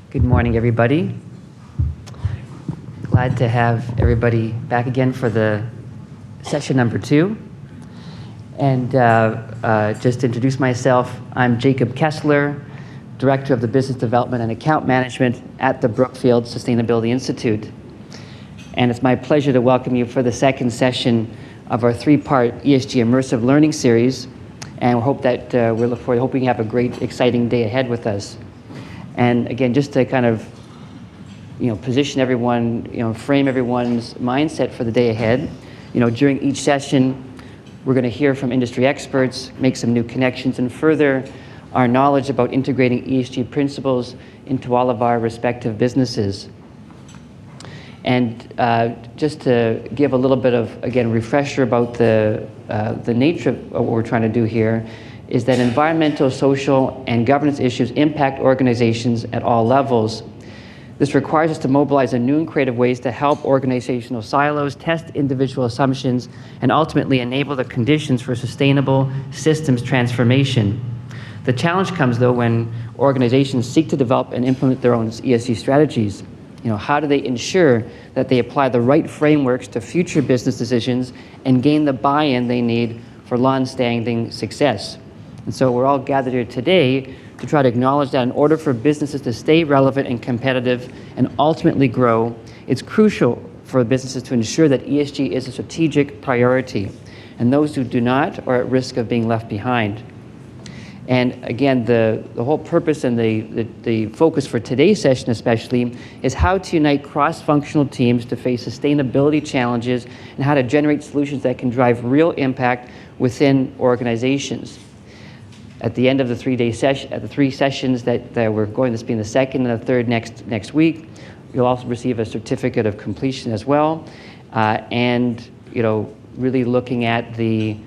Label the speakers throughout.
Speaker 1: Good morning, everybody. Glad to have everybody back again for the session number 2. And just to introduce myself, I'm Jacob Kessler, Director of the Business Development and Account Management at the Brookfield Sustainability Institute. And it's my pleasure to welcome you for the second session of our 3-part ESG Immersive Learning Series. And we hope that we look forward, hoping you have a great, exciting day ahead with us. And again, just to kind of, position everyone, frame everyone's mindset for the day ahead. During each session, we're going to hear from industry experts, make some new connections, and further our knowledge about integrating ESG principles into all of our respective businesses. And just to give a little bit of, again, refresher about the nature of what we're trying to do here, is that environmental, social, and governance issues impact organizations at all levels. This requires us to mobilize in new and creative ways to help organizational silos, test individual assumptions, and ultimately enable the conditions for sustainable systems transformation. The challenge comes, though, when organizations seek to develop and implement their own ESG strategies. How do they ensure that they apply the right frameworks to future business decisions and gain the buy-in they need for long-standing success? And so we're all gathered here today to try to acknowledge that in order for businesses to stay relevant and competitive and ultimately grow, it's crucial for businesses to ensure that ESG is a strategic priority, and those who do not are at risk of being left behind. And again, the whole purpose and the focus for today's session especially is how to unite cross-functional teams to face sustainability challenges and how to generate solutions that can drive real impact within organizations. At the end of the 3-day session, at the 3 sessions that we're going, this being the second and the third next week, you'll also receive a certificate of completion as well, and really looking at the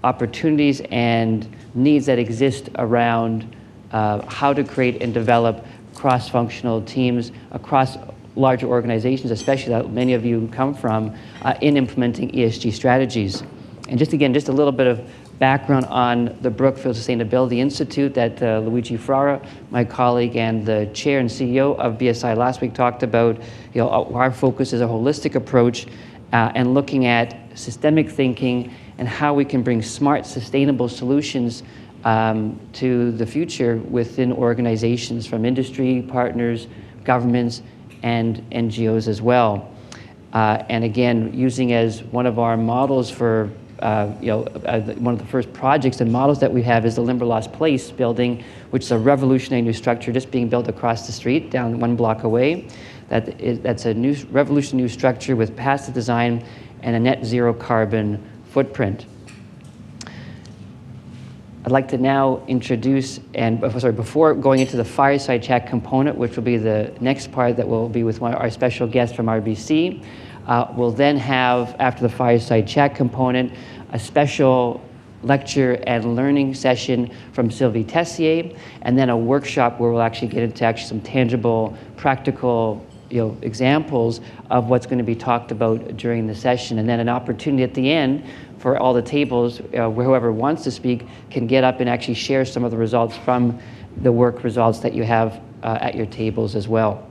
Speaker 1: opportunities and needs that exist around how to create and develop cross-functional teams across larger organizations, especially that many of you come from, in implementing ESG strategies. And just a little bit of background on the Brookfield Sustainability Institute that Luigi Frara, my colleague and the chair and CEO of BSI last week, talked about. Our focus is a holistic approach and looking at systemic thinking and how we can bring smart, sustainable solutions to the future within organizations, from industry partners, governments, and NGOs as well. And again, using as one of our models for one of the first projects and models that we have is the Limberlost Place building, which is a revolutionary new structure just being built across the street, down 1 block away. That's a new revolutionary new structure with passive design and a net zero carbon footprint. I'd like to now introduce, before going into the fireside chat component, which will be the next part that will be with one of our special guests from RBC, we'll then have, after the fireside chat component, a special lecture and learning session from Sylvie Tessier, and then a workshop where we'll actually get into some tangible, practical examples of what's going to be talked about during the session, and then an opportunity at the end for all the tables where whoever wants to speak can get up and actually share some of the results from the work results that you have at your tables as well.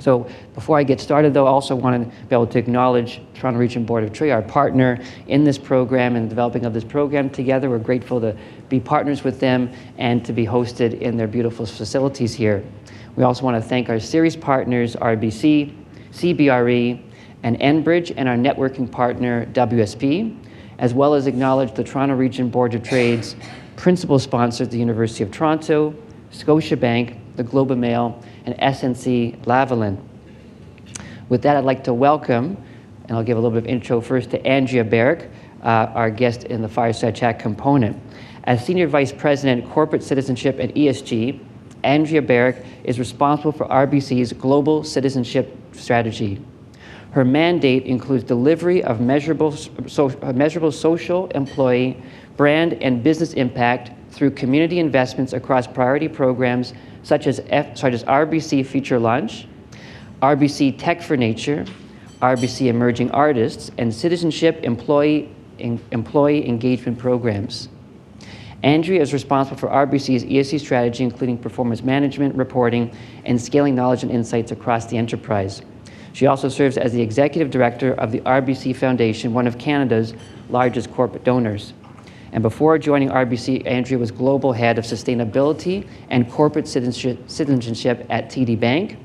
Speaker 1: So before I get started, though, I also want to be able to acknowledge Toronto Region Board of Trade, our partner in this program and the developing of this program together. We're grateful to be partners with them and to be hosted in their beautiful facilities here. We also want to thank our series partners, RBC, CBRE, and Enbridge, and our networking partner, WSP, as well as acknowledge the Toronto Region Board of Trade's principal sponsors, the University of Toronto, Scotiabank, the Globe and Mail, and SNC Lavalin. With that, I'd like to welcome, and I'll give a little bit of intro first to Egea Barrick, our guest in the fireside chat component. As Senior Vice President, Corporate Citizenship and ESG, Egea Barrick is responsible for RBC's global citizenship strategy. Her mandate includes delivery of measurable social, employee, brand, and business impact through community investments across priority programs such as RBC Feature Lunch, RBC Tech for Nature, RBC Emerging Artists, and citizenship employee engagement programs. Andrea is responsible for RBC's ESG strategy, including performance management, reporting, and scaling knowledge and insights across the enterprise. She also serves as the executive director of the RBC Foundation, one of Canada's largest corporate donors. And before joining RBC, Andrea was global head of sustainability and corporate citizenship at TD Bank.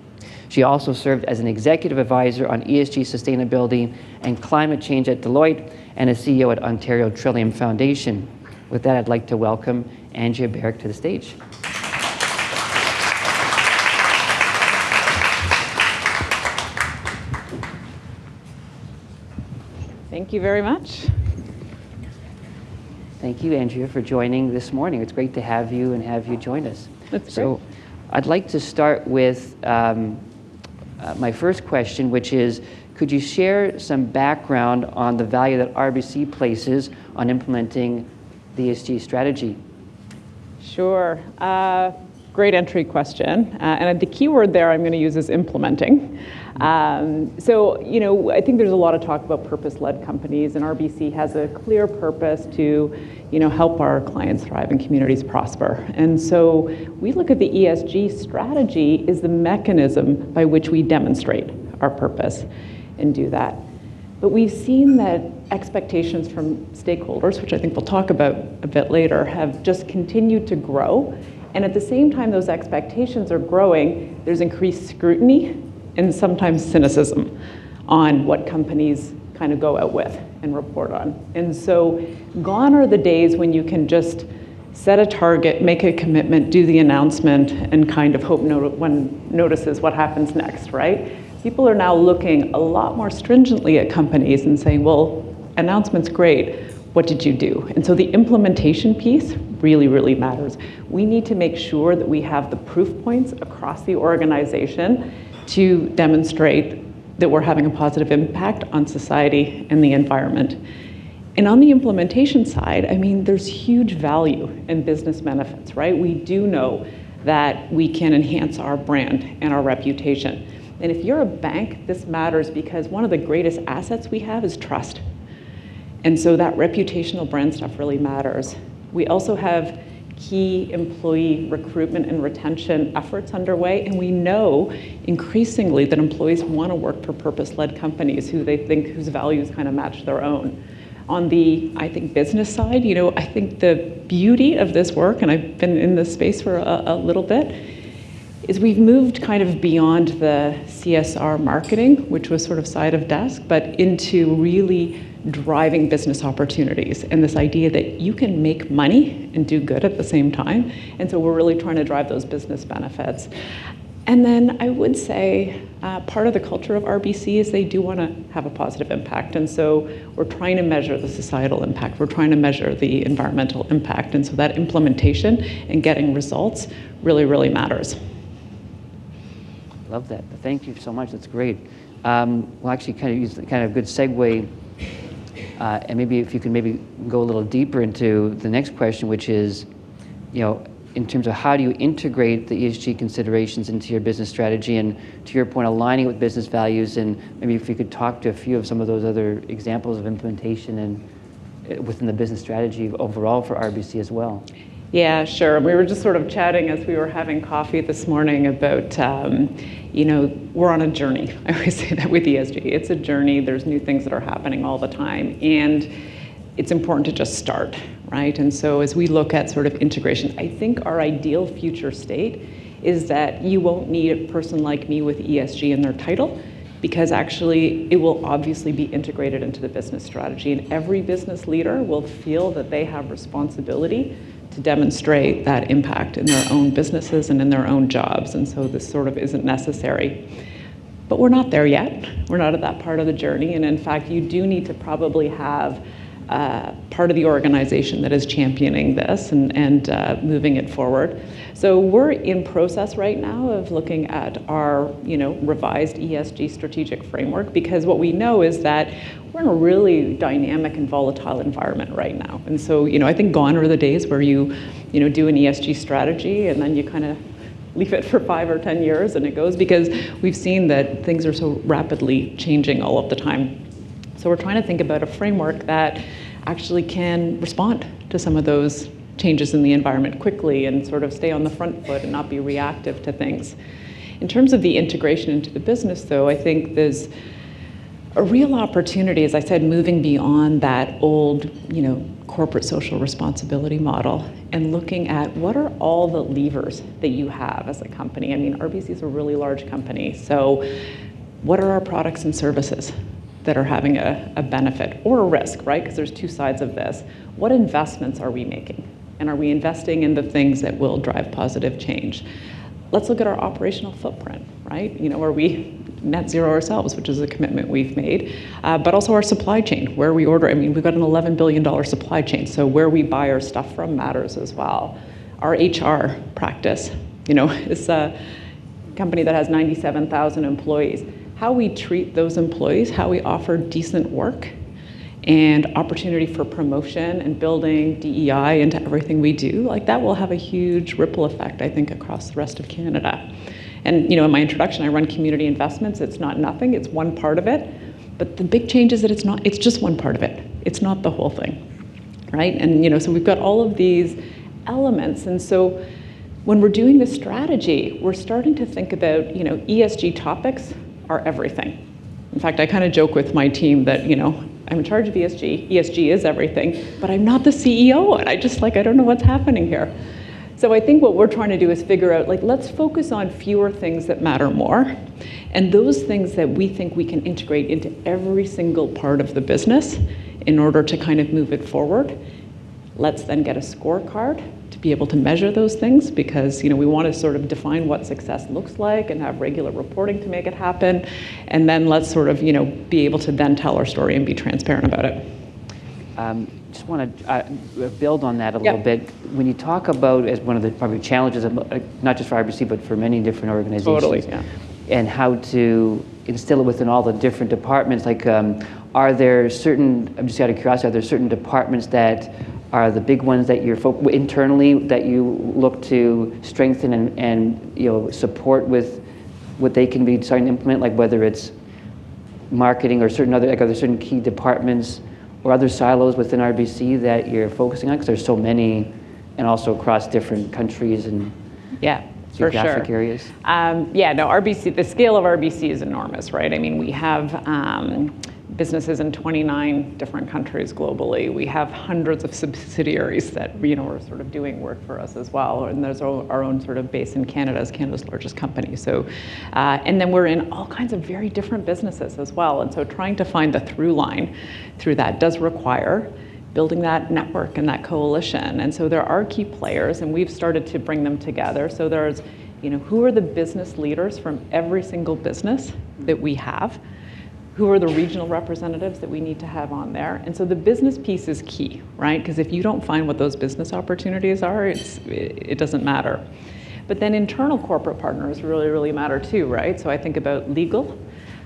Speaker 1: She also served as an executive advisor on ESG sustainability and climate change at Deloitte and a CEO at Ontario Trillium Foundation. With that, I'd like to welcome Andrea Barrick to the stage.
Speaker 2: Thank you very much.
Speaker 1: Thank you, Andrea, for joining this morning. It's great to have you and have you join us.
Speaker 2: That's
Speaker 1: so
Speaker 2: great.
Speaker 1: I'd like to start with my first question, which is, could you share some background on the value that RBC places on implementing the ESG strategy?
Speaker 2: Sure. Great entry question. And the key word there I'm going to use is implementing. So, I think there's a lot of talk about purpose-led companies, and RBC has a clear purpose to, help our clients thrive and communities prosper. And so we look at the ESG strategy as the mechanism by which we demonstrate our purpose and do that. But we've seen that expectations from stakeholders, which I think we'll talk about a bit later, have just continued to grow. And at the same time those expectations are growing, there's increased scrutiny and sometimes cynicism on what companies kind of go out with and report on. And so gone are the days when you can just set a target, make a commitment, do the announcement, and kind of hope one notices what happens next, right? People are now looking a lot more stringently at companies and saying, well, announcement's great, what did you do? And so the implementation piece really, really matters. We need to make sure that we have the proof points across the organization to demonstrate that we're having a positive impact on society and the environment. And on the implementation side, there's huge value in business benefits, right? We do know that we can enhance our brand and our reputation. And if you're a bank, this matters because one of the greatest assets we have is trust. And so that reputational brand stuff really matters. We also have key employee recruitment and retention efforts underway, and we know increasingly that employees want to work for purpose-led companies whose values kind of match their own. On the, business side, I think the beauty of this work, and I've been in this space for a little bit, is we've moved kind of beyond the CSR marketing, which was sort of side of desk, but into really driving business opportunities and this idea that you can make money and do good at the same time. And so we're really trying to drive those business benefits. And then I would say part of the culture of RBC is they do want to have a positive impact. And so we're trying to measure the societal impact. We're trying to measure the environmental impact. And so that implementation and getting results really, really matters.
Speaker 1: Love that. Thank you so much. That's great. We'll actually kind of use kind of a good segue, and maybe if you can maybe go a little deeper into the next question, which is, in terms of how do you integrate the ESG considerations into your business strategy, and to your point, aligning with business values, and maybe if you could talk to a few of some of those other examples of implementation and within the business strategy overall for RBC as well.
Speaker 2: Yeah, sure. We were just sort of chatting as we were having coffee this morning about, we're on a journey. I always say that with ESG. It's a journey. There's new things that are happening all the time. And it's important to just start, right? And so as we look at sort of integration, I think our ideal future state is that you won't need a person like me with ESG in their title, because actually it will obviously be integrated into the business strategy. And every business leader will feel that they have responsibility to demonstrate that impact in their own businesses and in their own jobs. And so this sort of isn't necessary. But we're not there yet. We're not at that part of the journey. And in fact, you do need to probably have part of the organization that is championing this and moving it forward. So we're in process right now of looking at our revised ESG strategic framework, because what we know is that we're in a really dynamic and volatile environment right now. And so I think gone are the days where you do an ESG strategy and then you kind of leave it for 5 or 10 years and it goes, because we've seen that things are so rapidly changing all of the time. So we're trying to think about a framework that actually can respond to some of those changes in the environment quickly and sort of stay on the front foot and not be reactive to things. In terms of the integration into the business, though, I think there's a real opportunity, as I said, moving beyond that old, corporate social responsibility model and looking at what are all the levers that you have as a company. I mean, RBC is a really large company, so what are our products and services that are having a benefit or a risk, right? Because there's two sides of this. What investments are we making? And are we investing in the things that will drive positive change? Let's look at our operational footprint, right? Are we net zero ourselves, which is a commitment we've made, but also our supply chain, where we order. I mean, we've got an $11 billion supply chain, so where we buy our stuff from matters as well. Our HR practice, is a company that has 97,000 employees. How we treat those employees, how we offer decent work and opportunity for promotion and building DEI into everything we do, that will have a huge ripple effect, I think, across the rest of Canada. And in my introduction, I run community investments. It's not nothing, it's one part of it. But the big change is that it's just one part of it. It's not the whole thing, right? And so we've got all of these elements. And so when we're doing this strategy, we're starting to think about, ESG topics are everything. In fact, I kind of joke with my team that, I'm in charge of ESG. ESG is everything, but I'm not the CEO, and I don't know what's happening here. So I think what we're trying to do is figure out, let's focus on fewer things that matter more, and those things that we think we can integrate into every single part of the business in order to kind of move it forward. Let's then get a scorecard to be able to measure those things, because we want to sort of define what success looks like and have regular reporting to make it happen. And then let's sort of be able to then tell our story and be transparent about it.
Speaker 1: Just want to build on that a little bit. When you talk about, as one of the probably challenges, not just for RBC, but for many different organizations,
Speaker 2: totally, yeah.
Speaker 1: And how to instill it within all the different departments, are there certain, I'm just out of curiosity, are there certain departments that are the big ones that you're internally that you look to strengthen and support with what they can be starting to implement, whether it's marketing or certain other, are there certain key departments or other silos within RBC that you're focusing on? Because there's so many, and also across different countries and geographic areas.
Speaker 2: RBC, the scale of RBC is enormous, right? I mean, we have businesses in 29 different countries globally. We have hundreds of subsidiaries that are sort of doing work for us as well. And there's our own sort of base in Canada as Canada's largest company. So, and then we're in all kinds of very different businesses as well. And so trying to find the through line through that does require building that network and that coalition. And so there are key players, and we've started to bring them together. So there's, who are the business leaders from every single business that we have? Who are the regional representatives that we need to have on there? And so the business piece is key, right? Because if you don't find what those business opportunities are, it doesn't matter. But then internal corporate partners really, really matter too, right? So I think about legal,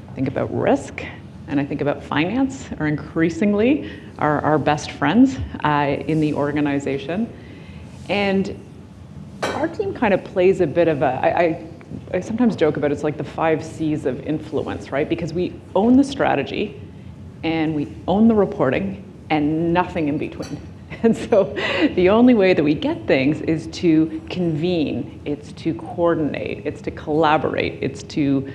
Speaker 2: I think about risk, and I think about finance are increasingly our best friends in the organization. And our team kind of plays a bit of I sometimes joke about it's like the 5 C's of influence, right? Because we own the strategy and we own the reporting and nothing in between. And so the only way that we get things is to convene, it's to coordinate, it's to collaborate, it's to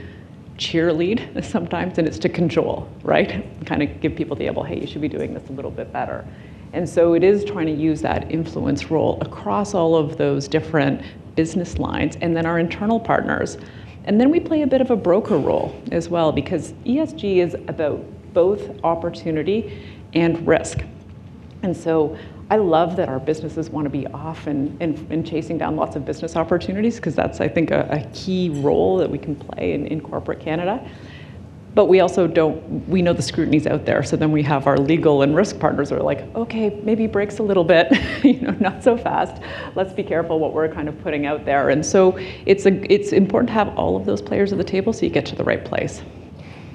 Speaker 2: cheerlead sometimes, and it's to control, right? Kind of give people the hey, you should be doing this a little bit better. And so it is trying to use that influence role across all of those different business lines, and then our internal partners. And then we play a bit of a broker role as well, because ESG is about both opportunity and risk. And so I love that our businesses want to be off and chasing down lots of business opportunities, because that's, I think, a key role that we can play in corporate Canada. But we also we know the scrutiny's out there, so then we have our legal and risk partners that are like, okay, maybe brakes a little bit, not so fast. Let's be careful what we're kind of putting out there. And so it's important to have all of those players at the table so you get to the right place.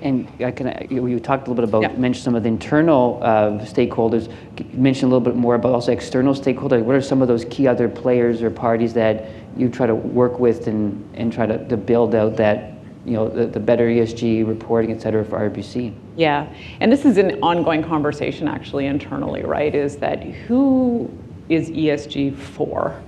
Speaker 1: And you talked a little bit about, mentioned some of the internal stakeholders, mentioned a little bit more about also external stakeholders. What are some of those key other players or parties that you try to work with and try to build out that, the better ESG reporting, et cetera, for RBC? Yeah,
Speaker 2: and this is an ongoing conversation actually internally, right? Is that who is ESG for,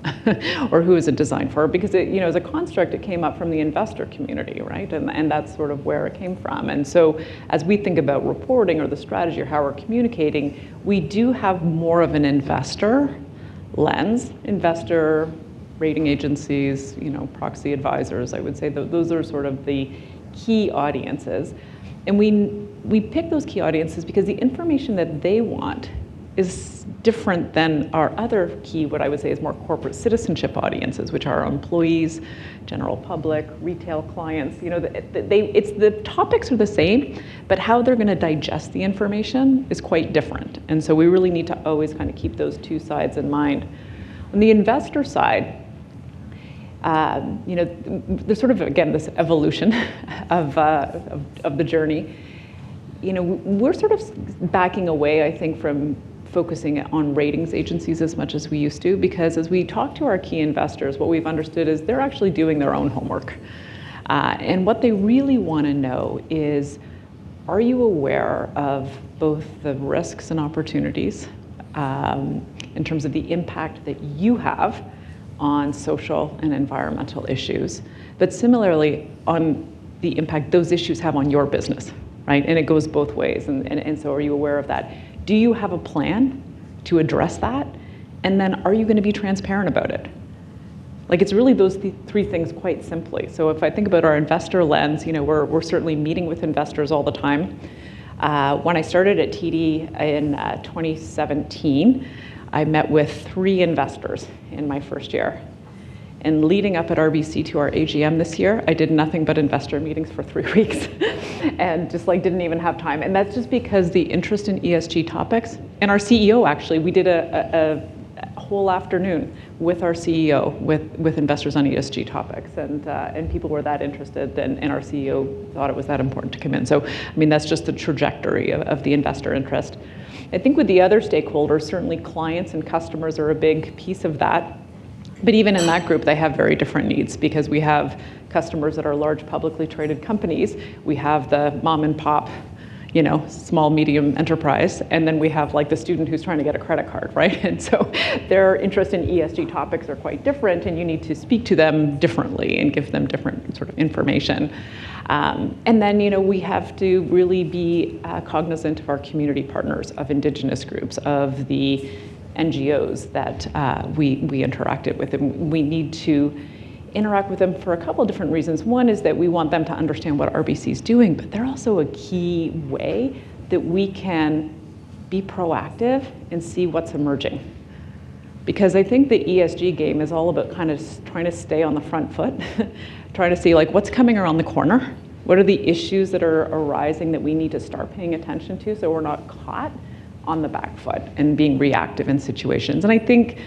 Speaker 2: or who is it designed for? Because as a construct, it came up from the investor community, right? And that's sort of where it came from. And so as we think about reporting or the strategy or how we're communicating, we do have more of an investor lens, investor rating agencies, proxy advisors, I would say those are sort of the key audiences. And we pick those key audiences because the information that they want is different than our other key, what I would say is more corporate citizenship audiences, which are our employees, general public, retail clients. The topics are the same, but how they're going to digest the information is quite different. And so we really need to always kind of keep those two sides in mind. On the investor side, there's sort of, again, this evolution of the journey. We're sort of backing away, I think, from focusing on ratings agencies as much as we used to, because as we talk to our key investors, what we've understood is they're actually doing their own homework. And what they really want to know is, are you aware of both the risks and opportunities in terms of the impact that you have on social and environmental issues, but similarly on the impact those issues have on your business, right? And it goes both ways. And so are you aware of that? Do you have a plan to address that? And then are you going to be transparent about it? Like, it's really those three things quite simply. So if I think about our investor lens, we're certainly meeting with investors all the time. When I started at TD in 2017, I met with 3 investors in my first year. And leading up at RBC to our AGM this year, I did nothing but investor meetings for 3 weeks and just didn't even have time. And that's just because the interest in ESG topics, and our CEO actually, we did a whole afternoon with our CEO with investors on ESG topics, and people were that interested, and our CEO thought it was that important to come in. So, that's just the trajectory of the investor interest. I think with the other stakeholders, certainly clients and customers are a big piece of that. But even in that group, they have very different needs, because we have customers that are large publicly traded companies. We have the mom and pop, small, medium enterprise. And then we have the student who's trying to get a credit card, right? And so their interest in ESG topics are quite different, and you need to speak to them differently and give them different sort of information. And then, we have to really be cognizant of our community partners, of Indigenous groups, of the NGOs that we interacted with. And we need to interact with them for a couple of different reasons. One is that we want them to understand what RBC is doing, but they're also a key way that we can be proactive and see what's emerging. Because I think the ESG game is all about kind of trying to stay on the front foot, trying to see what's coming around the corner, what are the issues that are arising that we need to start paying attention to, so we're not caught on the back foot and being reactive in situations. And I think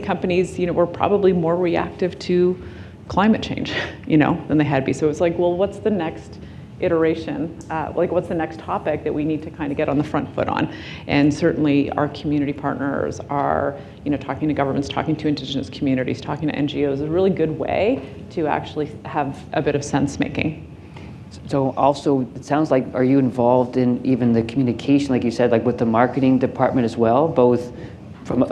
Speaker 2: companies, were probably more reactive to climate change, than they had been. So it's what's the next iteration? What's the next topic that we need to kind of get on the front foot on? And certainly our community partners are, talking to governments, talking to Indigenous communities, talking to NGOs is a really good way to actually have a bit of sense making.
Speaker 1: So also, it sounds like, are you involved in even the communication, like you said, with the marketing department as well, both from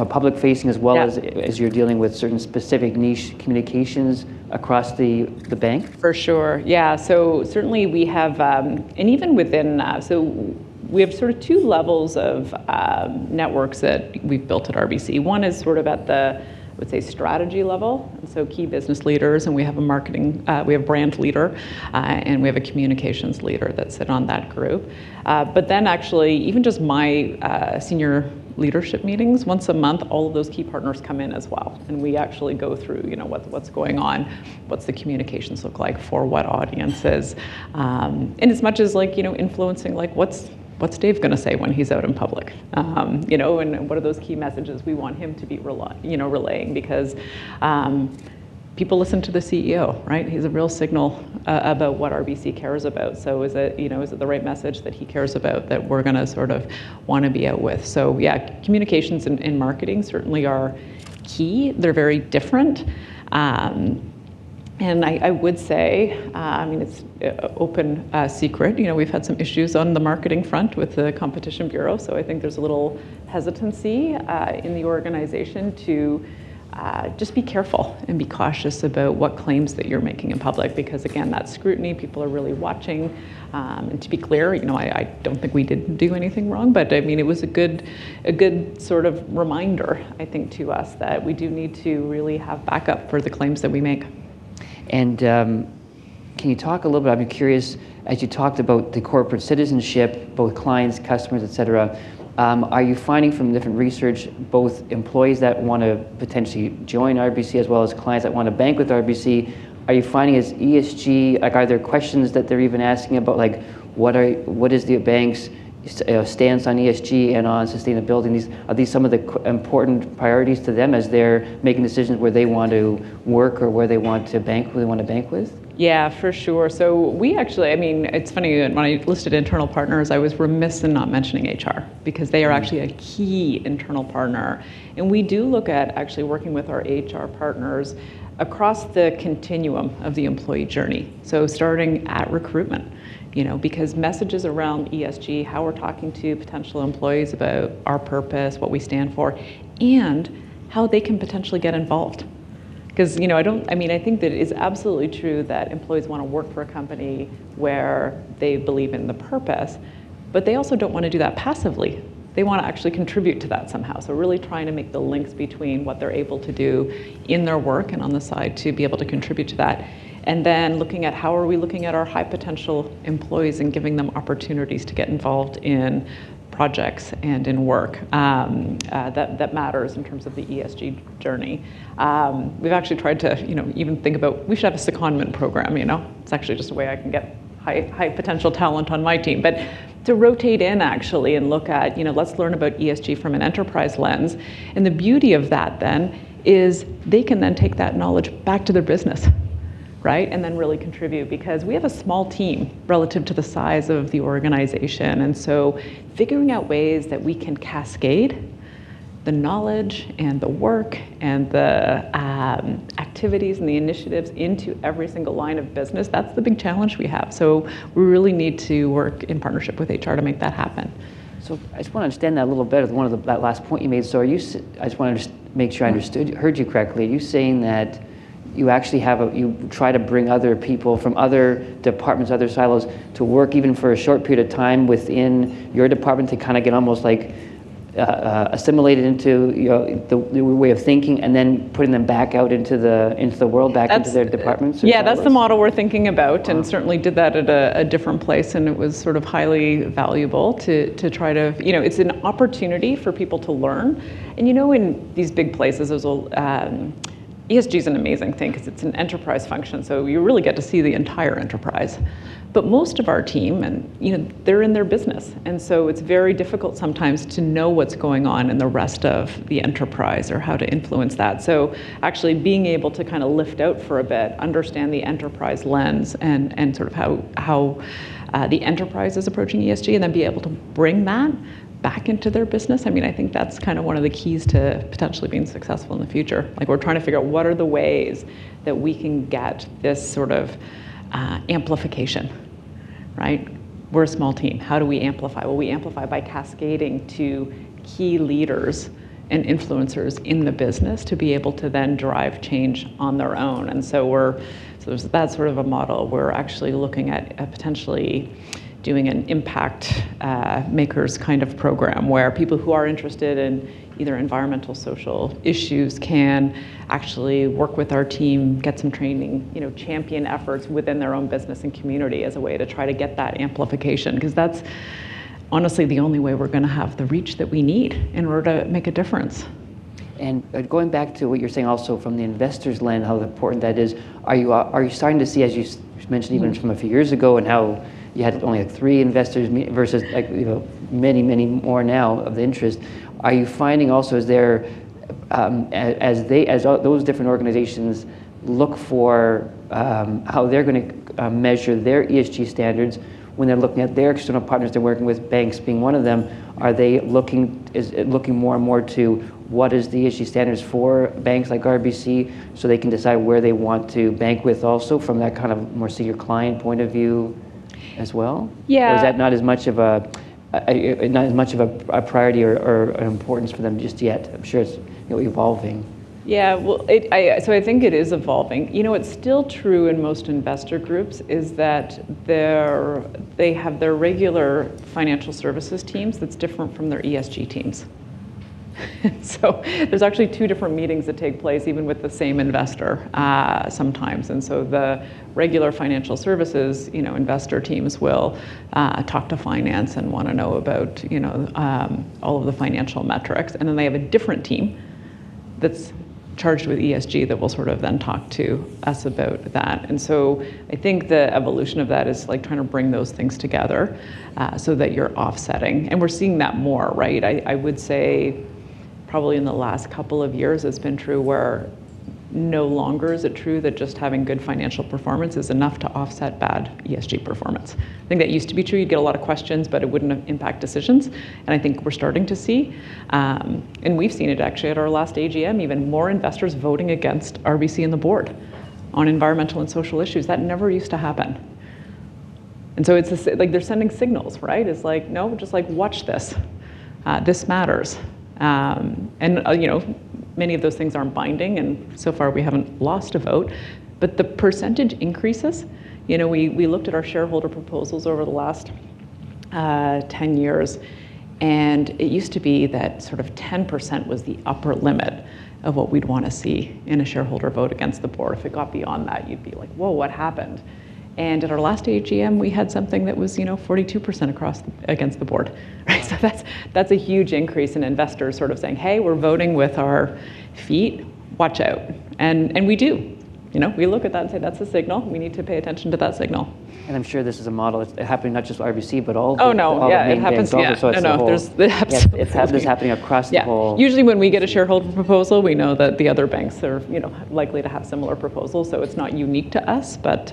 Speaker 1: public facing as well as you're dealing with certain specific niche communications across the bank? For
Speaker 2: sure, yeah. So certainly we have, and even within, so we have sort of 2 levels of networks that we've built at RBC. One is sort of at the, I would say, strategy level, and so key business leaders, and we have a marketing, we have brand leader, and we have a communications leader that sit on that group. But then actually, even just my senior leadership meetings, once a month, all of those key partners come in as well, and we actually go through, what's going on, what's the communications look like for what audiences, and as much as influencing what's Dave going to say when he's out in public? And what are those key messages we want him to be relaying? Because people listen to the CEO, right? He's a real signal about what RBC cares about. So is it the right message that he cares about that we're going to sort of want to be out with? So yeah, communications and marketing certainly are key. They're very different. And I would say, it's open secret, we've had some issues on the marketing front with the Competition Bureau, so I think there's a little hesitancy in the organization to just be careful and be cautious about what claims that you're making in public, because again, that scrutiny, people are really watching. And to be clear, I don't think we did do anything wrong, but it was a good sort of reminder, I think, to us that we do need to really have backup for the claims that we make.
Speaker 1: And can you talk a little bit, I'm curious, as you talked about the corporate citizenship, both clients, customers, et cetera, are you finding from different research, both employees that want to potentially join RBC as well as clients that want to bank with RBC, are you finding is ESG, like are there questions that they're even asking about, like what is the bank's stance on ESG and on sustainability? Are these some of the important priorities to them as they're making decisions where they want to work or where they want to bank, who they want to bank with?
Speaker 2: Yeah, for sure. So we actually, it's funny, when I listed internal partners, I was remiss in not mentioning HR, because they are actually a key internal partner. And we do look at actually working with our HR partners across the continuum of the employee journey. So starting at recruitment, because messages around ESG, how we're talking to potential employees about our purpose, what we stand for, and how they can potentially get involved. Because, I think that it is absolutely true that employees want to work for a company where they believe in the purpose, but they also don't want to do that passively. They want to actually contribute to that somehow. So really trying to make the links between what they're able to do in their work and on the side to be able to contribute to that. And then looking at how are we looking at our high potential employees and giving them opportunities to get involved in projects and in work that matters in terms of the ESG journey. We've actually tried to, even think about, we should have a secondment program, It's actually just a way I can get high potential talent on my team. But to rotate in actually and look at, let's learn about ESG from an enterprise lens. And the beauty of that then is they can then take that knowledge back to their business, right? And then really contribute, because we have a small team relative to the size of the organization. And so figuring out ways that we can cascade the knowledge and the work and the activities and the initiatives into every single line of business, that's the big challenge we have. So we really need to work in partnership with HR to make that happen.
Speaker 1: So I just want to understand that a little better, that last point you made. So I just want to make sure I heard you correctly. Are you saying that you actually you try to bring other people from other departments, other silos to work even for a short period of time within your department to kind of get almost like assimilated into the way of thinking, and then putting them back out into the world, into their departments?
Speaker 2: Yeah, that's the model we're thinking about, and certainly did that at a different place, and it was sort of highly valuable to try to, it's an opportunity for people to learn. And in these big places, there's ESG is an amazing thing because it's an enterprise function, so you really get to see the entire enterprise. But most of our team, and they're in their business, and so it's very difficult sometimes to know what's going on in the rest of the enterprise or how to influence that. So actually being able to kind of lift out for a bit, understand the enterprise lens and sort of how the enterprise is approaching ESG, and then be able to bring that back into their business. I think that's kind of one of the keys to potentially being successful in the future. Like, we're trying to figure out what are the ways that we can get this sort of amplification, right? We're a small team. How do we amplify? Well, we amplify by cascading to key leaders and influencers in the business to be able to then drive change on their own. And so there's that sort of a model. We're actually looking at potentially doing an impact makers kind of program where people who are interested in either environmental, social issues can actually work with our team, get some training, champion efforts within their own business and community as a way to try to get that amplification, because that's honestly the only way we're going to have the reach that we need in order to make a difference.
Speaker 1: And going back to what you're saying also from the investor's lens, how important that is, are you starting to see, as you mentioned even from a few years ago, and how you had only 3 investors versus many, many more now of the interest. Are you finding also, is there, as those different organizations look for how they're going to measure their ESG standards, when they're looking at their external partners they're working with, banks being one of them, are they looking more and more to what is the ESG standards for banks like RBC, so they can decide where they want to bank with also from that kind of more senior client point of view as well?
Speaker 2: Yeah.
Speaker 1: Or is that not as much of a priority or an importance for them just yet? I'm sure it's evolving.
Speaker 2: Yeah, well, so I think it is evolving. What's still true in most investor groups is that they have their regular financial services teams that's different from their ESG teams. So there's actually two different meetings that take place even with the same investor sometimes. And so the regular financial services, investor teams will talk to finance and want to know about, all of the financial metrics. And then they have a different team that's charged with ESG that will sort of then talk to us about that. And so I think the evolution of that is like trying to bring those things together so that you're offsetting. And we're seeing that more, right? I would say probably in the last couple of years it's been true where no longer is it true that just having good financial performance is enough to offset bad ESG performance. I think that used to be true. You'd get a lot of questions, but it wouldn't impact decisions. And I think we're starting to see, and we've seen it actually at our last AGM, even more investors voting against RBC and the board on environmental and social issues. That never used to happen. And so it's like they're sending signals, right? It's like, no, just like watch this. This matters. Many of those things aren't binding, and so far we haven't lost a vote. But the percentage increases, we looked at our shareholder proposals over the last 10 years, and it used to be that sort of 10% was the upper limit of what we'd want to see in a shareholder vote against the board. If it got beyond that, you'd be like, whoa, what happened? And at our last AGM, we had something that was, 42% against the board, right? So that's a huge increase in investors sort of saying, hey, we're voting with our feet, watch out. And we do. We look at that and say, that's a signal. We need to pay attention to that signal.
Speaker 1: And I'm sure this is a model. It's happening not just RBC, but all.
Speaker 2: It happens.
Speaker 1: Also, so it's
Speaker 2: it's
Speaker 1: happening across the whole.
Speaker 2: Usually, when we get a shareholder proposal, we know that the other banks are, likely to have similar proposals. So it's not unique to us, but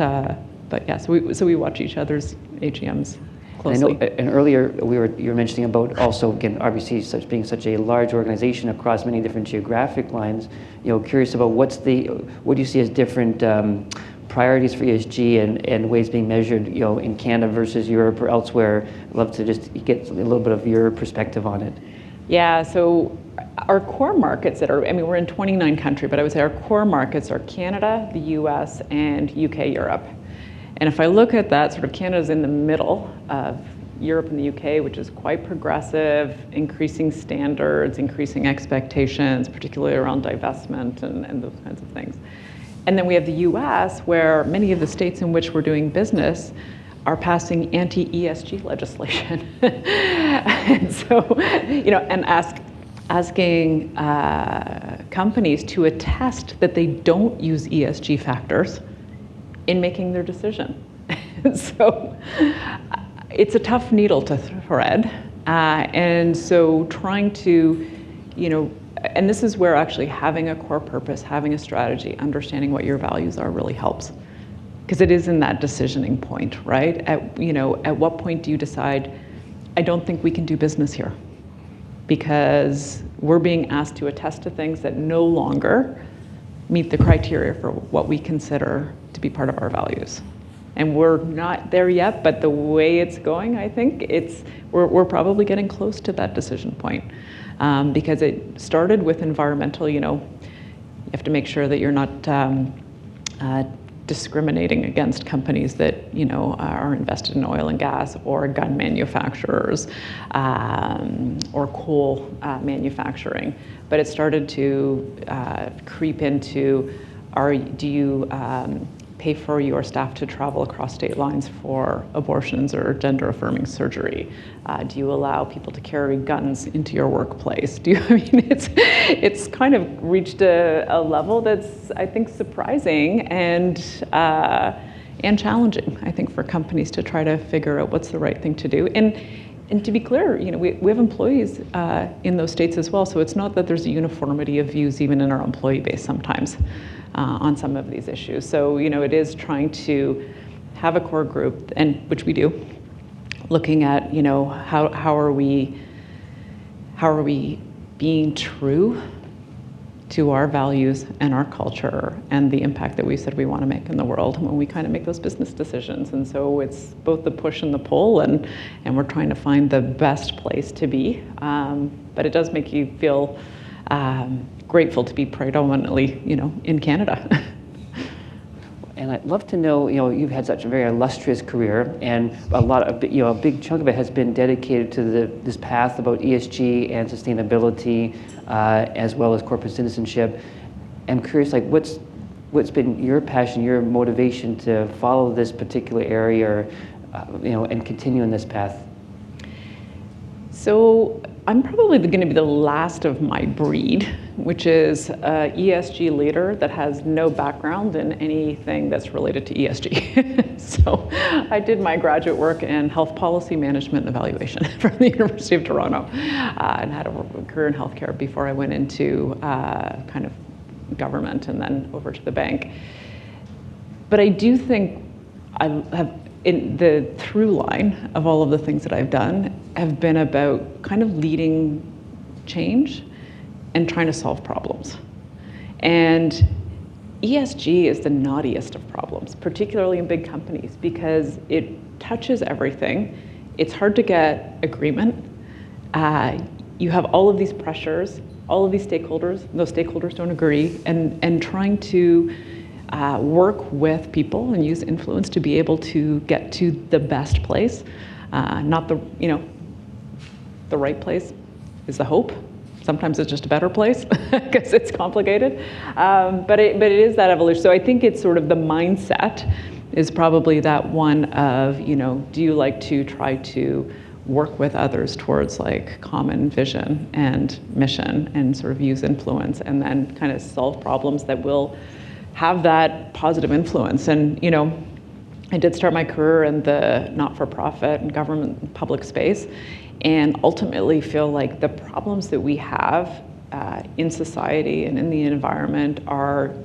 Speaker 2: yeah. So we watch each other's AGMs closely.
Speaker 1: And earlier you were mentioning about also again RBC being such a large organization across many different geographic lines. Curious about what do you see as different priorities for ESG and ways being measured, in Canada versus Europe or elsewhere. I'd love to just get a little bit of your perspective on it.
Speaker 2: Yeah. So our core markets we're in 29 countries, but I would say our core markets are Canada, the US, and UK, Europe. And if I look at that, sort of Canada's in the middle of Europe and the UK, which is quite progressive, increasing standards, increasing expectations, particularly around divestment and those kinds of things. And then we have the US, where many of the states in which we're doing business are passing anti-ESG legislation. And so, and asking companies to attest that they don't use ESG factors in making their decision. So it's a tough needle to thread. And so trying to, and this is where actually having a core purpose, having a strategy, understanding what your values are really helps. Because it is in that decisioning point, right? At what point do you decide, I don't think we can do business here? Because we're being asked to attest to things that no longer meet the criteria for what we consider to be part of our values. And we're not there yet, but the way it's going, I think we're probably getting close to that decision point. Because it started with environmental, you have to make sure that you're not discriminating against companies that are invested in oil and gas or gun manufacturers or coal manufacturing. But it started to creep into, do you pay for your staff to travel across state lines for abortions or gender-affirming surgery? Do you allow people to carry guns into your workplace? It's kind of reached a level that's, I think, surprising and challenging, I think, for companies to try to figure out what's the right thing to do. And to be clear, we have employees in those states as well, so it's not that there's a uniformity of views even in our employee base sometimes on some of these issues. So, it is trying to have a core group, and which we do, looking at, how are we being true to our values and our culture and the impact that we said we want to make in the world when we kind of make those business decisions. And so it's both the push and the pull, and we're trying to find the best place to be. But it does make you feel grateful to be predominantly, in Canada.
Speaker 1: And I'd love to know, you've had such a very illustrious career, and a big chunk of it has been dedicated to this path about ESG and sustainability, as well as corporate citizenship. I'm curious, what's been your passion, your motivation to follow this particular area, and continue in this path?
Speaker 2: So I'm probably going to be the last of my breed, which is an ESG leader that has no background in anything that's related to ESG. So I did my graduate work in health policy management and evaluation from the University of Toronto, and had a career in healthcare before I went into kind of government and then over to the bank. But I do think I have, in the through line of all of the things that I've done, have been about kind of leading change and trying to solve problems. And ESG is the naughtiest of problems, particularly in big companies, because it touches everything. It's hard to get agreement. You have all of these pressures, all of these stakeholders, those stakeholders don't agree, and trying to work with people and use influence to be able to get to the best place. Not the right place is the hope. Sometimes it's just a better place because it's complicated. But it is that evolution. So I think it's sort of the mindset is probably that one of, do you like to try to work with others towards like common vision and mission and sort of use influence and then kind of solve problems that will have that positive influence. And, I did start my career in the not-for-profit and government and public space, and ultimately feel like the problems that we have in society and in the environment are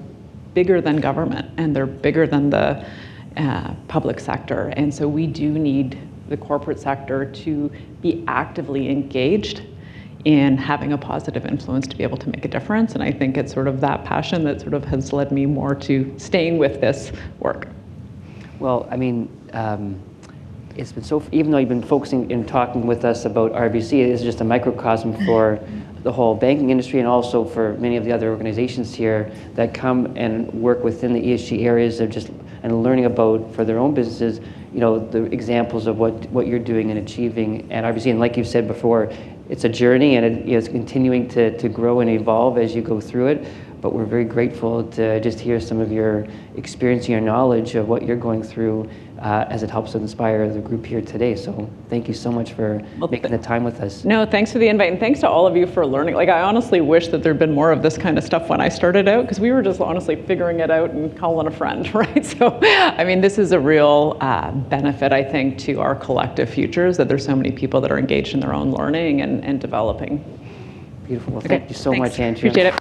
Speaker 2: bigger than government, and they're bigger than the public sector. And so we do need the corporate sector to be actively engaged in having a positive influence to be able to make a difference. And I think it's sort of that passion that sort of has led me more to staying with this work.
Speaker 1: Well, I mean, it's been even though you've been focusing and talking with us about RBC, it is just a microcosm for the whole banking industry and also for many of the other organizations here that come and work within the ESG areas of and learning about for their own businesses, the examples of what you're doing and achieving at RBC. And like you've said before, it's a journey, and it's continuing to grow and evolve as you go through it. But we're very grateful to just hear some of your experience and your knowledge of what you're going through as it helps to inspire the group here today. So thank you so much for making the time with us.
Speaker 2: No, thanks for the invite, and thanks to all of you for learning. I honestly wish that there'd been more of this kind of stuff when I started out, because we were just honestly figuring it out and calling a friend, right? So, I mean, this is a real benefit, I think, to our collective futures, that there's so many people that are engaged in their own learning and developing.
Speaker 1: Beautiful. Well, thank you so much, Andrea.
Speaker 2: Appreciate it.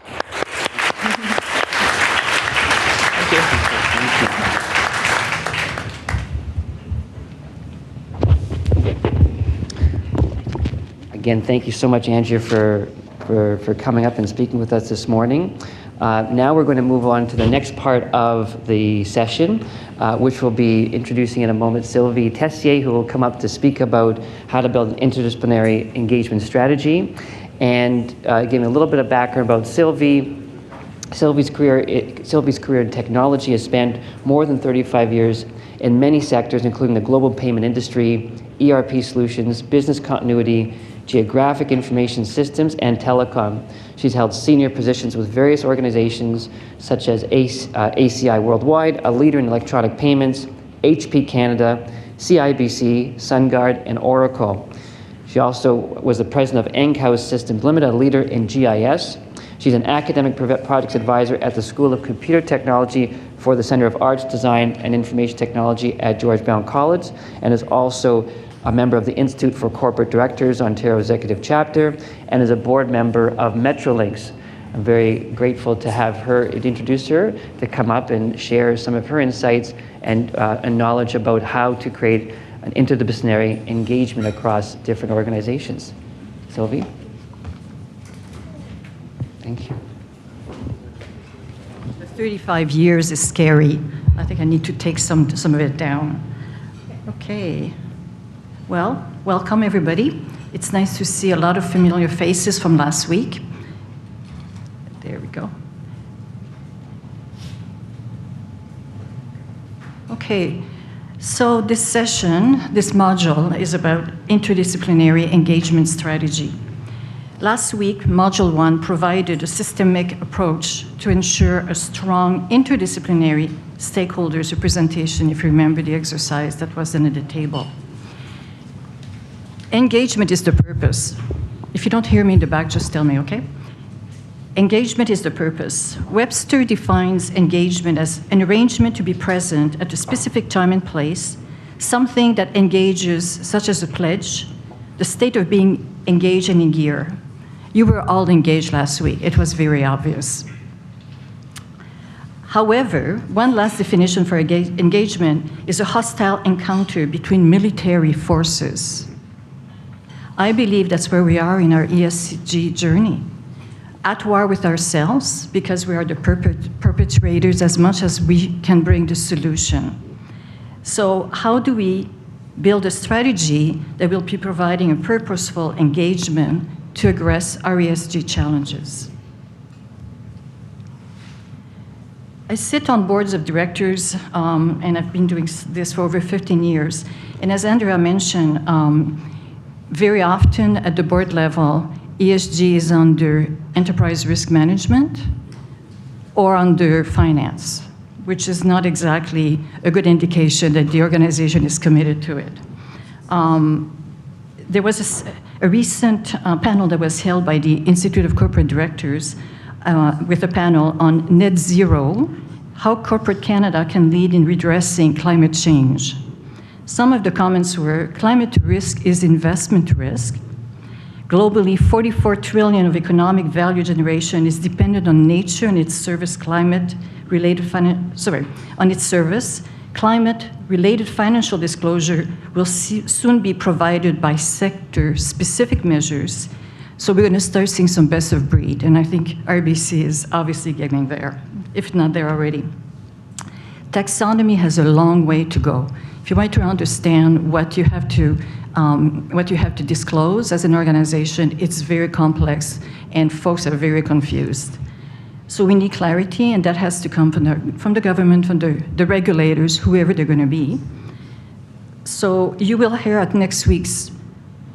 Speaker 1: Again, thank you so much, Andrea, for coming up and speaking with us this morning. Now we're going to move on to the next part of the session, which will be introducing in a moment Sylvie Tessier, who will come up to speak about how to build an interdisciplinary engagement strategy. And giving a little bit of background about Sylvie. Sylvie's career in technology has spanned more than 35 years in many sectors, including the global payment industry, ERP solutions, business continuity, geographic information systems, and telecom. She's held senior positions with various organizations such as ACI Worldwide, a leader in electronic payments, HP Canada, CIBC, SunGard, and Oracle. She also was the president of Enghouse Systems Limited, a leader in GIS. She's an academic projects advisor at the School of Computer Technology for the Center of Arts, Design, and Information Technology at George Brown College, and is also a member of the Institute for Corporate Directors, Ontario Executive Chapter, and is a board member of Metrolinx. I'm very grateful to have her, to introduce her, to come up and share some of her insights and knowledge about how to create an interdisciplinary engagement across different organizations. Sylvie? Thank you.
Speaker 3: 35 years is scary. I think I need to take some of it down. Okay. Well, welcome everybody. It's nice to see a lot of familiar faces from last week. There we go. Okay, so this session, this module is about interdisciplinary engagement strategy. Last week, Module 1 provided a systemic approach to ensure a strong interdisciplinary stakeholders representation, if you remember the exercise that was under the table. Engagement is the purpose. If you don't hear me in the back, just tell me, okay? Engagement is the purpose. Webster defines engagement as an arrangement to be present at a specific time and place, something that engages, such as a pledge, the state of being engaged and in gear. You were all engaged last week. It was very obvious. However, one last definition for engagement is a hostile encounter between military forces. I believe that's where we are in our ESG journey. At war with ourselves, because we are the perpetrators as much as we can bring the solution. So how do we build a strategy that will be providing a purposeful engagement to address our ESG challenges? I sit on boards of directors, and I've been doing this for over 15 years. And as Andrea mentioned, very often at the board level, ESG is under enterprise risk management or under finance, which is not exactly a good indication that the organization is committed to it. There was a recent panel that was held by the Institute of Corporate Directors with a panel on net zero, how corporate Canada can lead in redressing climate change. Some of the comments were, climate risk is investment risk. Globally, 44 trillion of economic value generation is dependent on nature and its service climate-related on its service. Climate-related financial disclosure will soon be provided by sector-specific measures. So we're going to start seeing some best of breed, and I think RBC is obviously getting there, if not there already. Taxonomy has a long way to go. If you want to understand what you have to disclose as an organization, it's very complex, and folks are very confused. So we need clarity, and that has to come from the government, from the regulators, whoever they're going to be. So you will hear at next week's,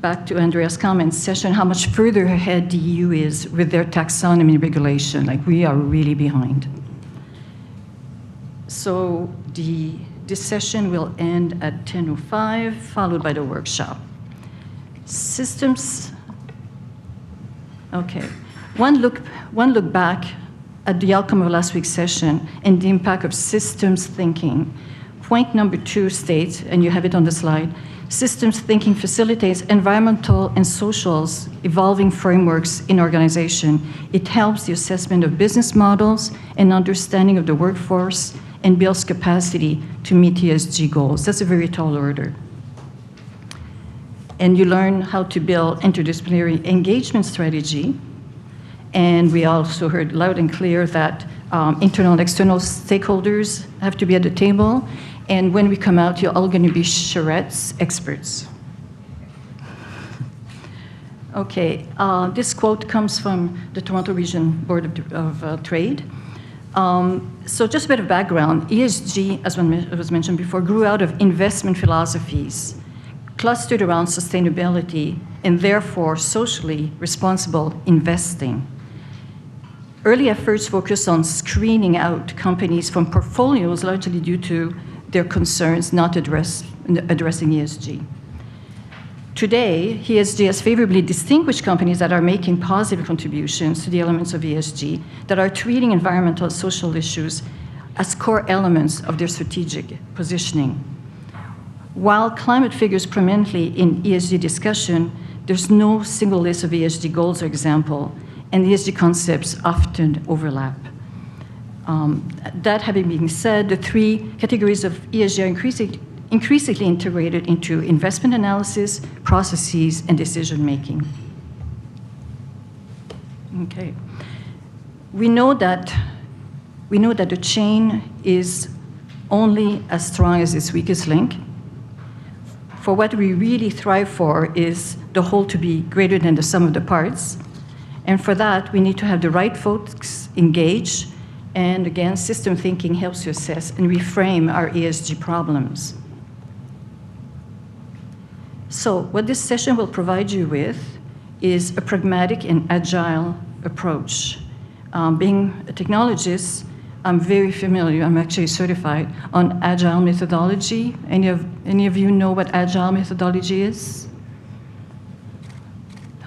Speaker 3: back to Andrea's comments session, how much further ahead the EU is with their taxonomy regulation. Like, we are really behind. So this session will end at 10:05, followed by the workshop. Systems, okay. One look back at the outcome of last week's session and the impact of systems thinking. Point number 2 states, and you have it on the slide, systems thinking facilitates environmental and social evolving frameworks in organization. It helps the assessment of business models and understanding of the workforce and builds capacity to meet ESG goals. That's a very tall order. And you learn how to build interdisciplinary engagement strategy. And we also heard loud and clear that internal and external stakeholders have to be at the table. And when we come out, you're all going to be charrettes experts. Okay, this quote comes from the Toronto Region Board of Trade. So just a bit of background, ESG, as was mentioned before, grew out of investment philosophies clustered around sustainability and therefore socially responsible investing. Early efforts focused on screening out companies from portfolios largely due to their concerns not addressing ESG. Today, ESG has favorably distinguished companies that are making positive contributions to the elements of ESG, that are treating environmental and social issues as core elements of their strategic positioning. While climate figures prominently in ESG discussion, there's no single list of ESG goals or example, and ESG concepts often overlap. That having been said, the 3 categories of ESG are increasingly integrated into investment analysis, processes, and decision-making. Okay. We know that the chain is only as strong as its weakest link. For what we really thrive for is the whole to be greater than the sum of the parts. And for that, we need to have the right folks engaged. And again, system thinking helps to assess and reframe our ESG problems. So what this session will provide you with is a pragmatic and agile approach. Being a technologist, I'm very familiar, I'm actually certified on agile methodology. Any of you know what agile methodology is?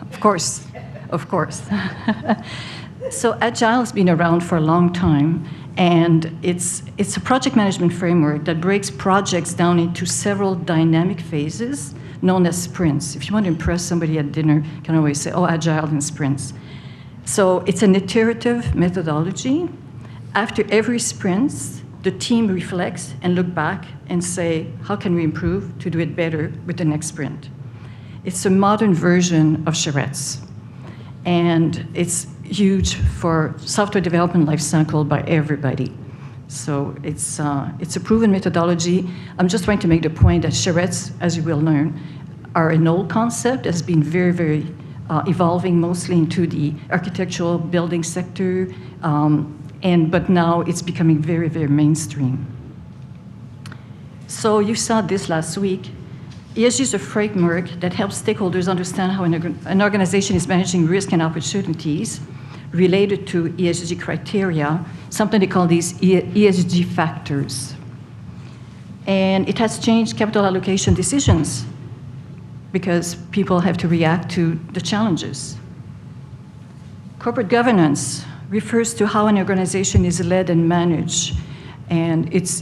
Speaker 3: Of course, of course. So agile has been around for a long time, and it's a project management framework that breaks projects down into several dynamic phases known as sprints. If you want to impress somebody at dinner, you can always say, oh, agile in sprints. So it's an iterative methodology. After every sprint, the team reflects and look back and say, how can we improve to do it better with the next sprint? It's a modern version of charrettes. And it's huge for software development lifecycle by everybody. So it's a proven methodology. I'm just trying to make the point that charrettes, as you will learn, are an old concept that has been very, very evolving mostly into the architectural building sector, but now it's becoming very, very mainstream. So you saw this last week. ESG is a framework that helps stakeholders understand how an organization is managing risk and opportunities related to ESG criteria, something they call these ESG factors. And it has changed capital allocation decisions because people have to react to the challenges. Corporate governance refers to how an organization is led and managed, and it's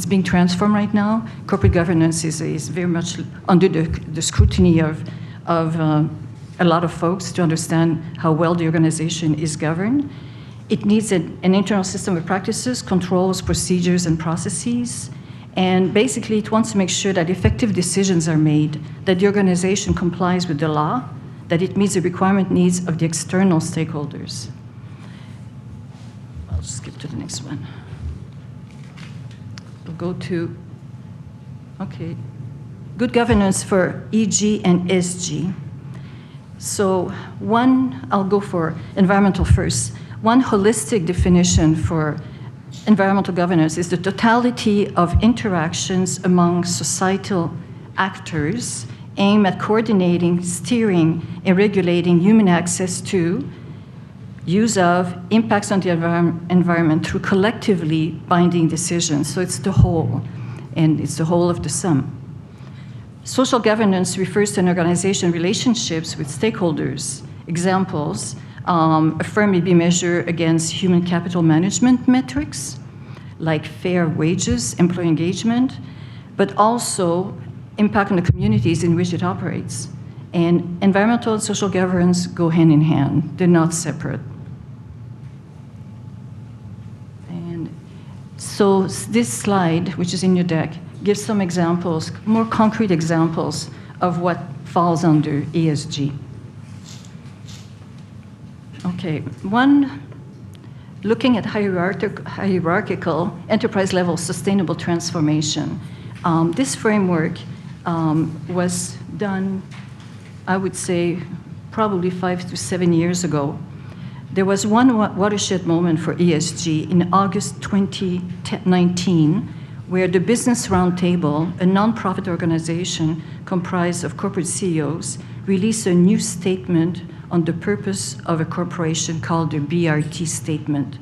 Speaker 3: being transformed right now. Corporate governance is very much under the scrutiny of a lot of folks to understand how well the organization is governed. It needs an internal system of practices, controls, procedures, and processes. And basically, it wants to make sure that effective decisions are made, that the organization complies with the law, that it meets the requirement needs of the external stakeholders. I'll skip to the next one. We'll go to, okay, good governance for EG and SG. So I'll go for environmental first. One holistic definition for environmental governance is the totality of interactions among societal actors aimed at coordinating, steering, and regulating human access to, use of, impacts on the environment through collectively binding decisions. So it's the whole, and it's the whole of the sum. Social governance refers to an organization's relationships with stakeholders. Examples, a firm may be measured against human capital management metrics, like fair wages, employee engagement, but also impact on the communities in which it operates. And environmental and social governance go hand in hand. They're not separate. And so this slide, which is in your deck, gives some examples, more concrete examples of what falls under ESG. Okay, one, looking at hierarchical enterprise-level sustainable transformation. This framework was done, I would say, probably 5 to 7 years ago. There was one watershed moment for ESG in August 2019, where the Business Roundtable, a nonprofit organization comprised of corporate CEOs, released a new statement on the purpose of a corporation called the BRT Statement.